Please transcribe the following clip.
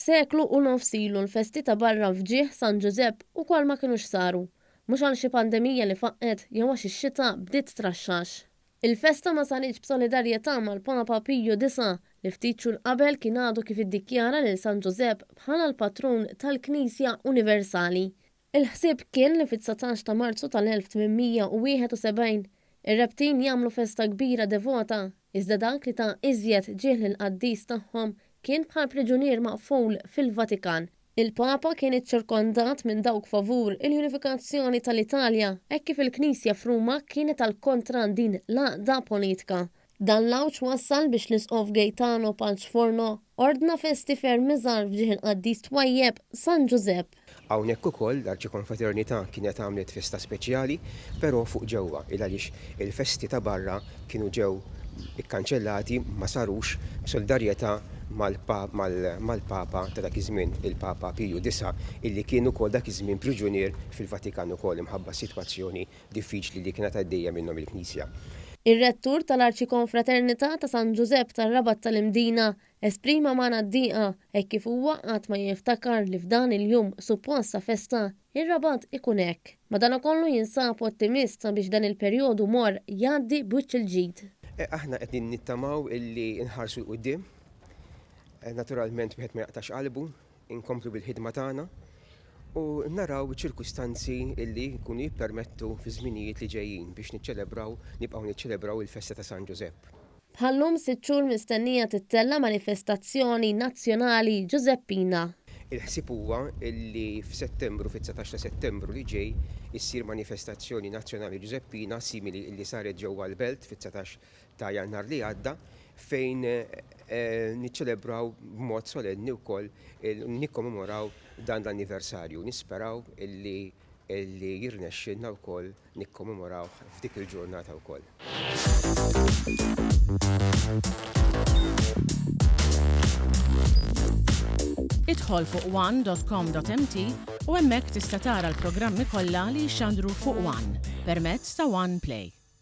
seklu u nofsilu l-festi ta' barra fġieħ San Giuseppe ukoll ma kinux saru. Mhux għal xi pandemija li faqqet jew għax ix-xita bdiet traxxax. Il-festa ma saritx b'solidarjetà mal-Papa Piju IX li ftit xhur qabel kien għadu kif iddikjara lil San Giuseppe bħala l-patrun tal-Knisja Universali. Il-ħsieb kien li fit-19 ta' Marzu tal-1871 ir-Rebtin jagħmlu festa kbira devota, iżda dak li ta' iżjed ġieħ lill-qaddis tagħhom kien bħal priġunier maqful fil-Vatikan. Il-Papa kien iċċirkondat minn dawk favur il-unifikazzjoni tal-Italja hekk kif il-Knisja f'Ruma kienet tal-kontra din l-għaqda politika. Dan l-awċ wassal biex l-Isqof Gaetano Palċforno ordna festi ferm miżgħar fġieħ il-qaddis twajjeb San Giuseppe. Hawnhekk ukoll l-Arċikonfraternità kienet għamlet festa speċjali, però fuq ġewwa għaliex il-festi ta' barra kienu ġew ikkanċellati ma sarux b'solidarjetà mal-Papa ta' dak iż-żmien, il-Papa Piju IX, illi kien ukoll dak iż-żmien priġunier fil-Vatikan ukoll imħabba sitwazzjoni diffiċli li kienet għaddejja minnhom il-Knisja. Ir-rettur tal-Arċikonfraternità ta' San Giuseppe tar-Rabat tal-Imdina esprima magħna d-dieqa hekk kif huwa qatt ma jiftakar li f'dan il-jum suppost ta' festa ir-Rabat ikun hekk. Madankollu jinsab ottimist sabiex dan il-perjodu mor jgħaddi b'wiċċ il-ġid. Aħna qed nittamaw illi nħarsu l-qudiem, naturalment wieħed ma jaqtax qalbu, inkomplu bil-ħidma tagħna u naraw ċirkustanzi illi jkunu jippermettu fi żminijiet li ġejjin biex nibqgħu niċċelebraw il-festa ta' San Giuseppe. Bħallum 6 xhur mistennija tittella manifestazzjoni nazzjonali Giuseppina. Il-ħsieb huwa illi f'Settembru, fit-19 ta' Settembru li ġej, issir manifestazzjoni nazzjonali Giuseppina simili illi saret ġewwa l-Belt fit-19 ta' Jannar li għadda fejn niċċelebraw b'mod solenni wkoll nikkommemoraw dan l-anniversarju. Nisperaw illi jirnexxinna wkoll nikkommemoraw f'dik il-ġurnata wkoll. Idħol fuq one.com.mt u hemmhekk tista' tara l-programmi kollha li jxandru fuq One permezz ta' One Play.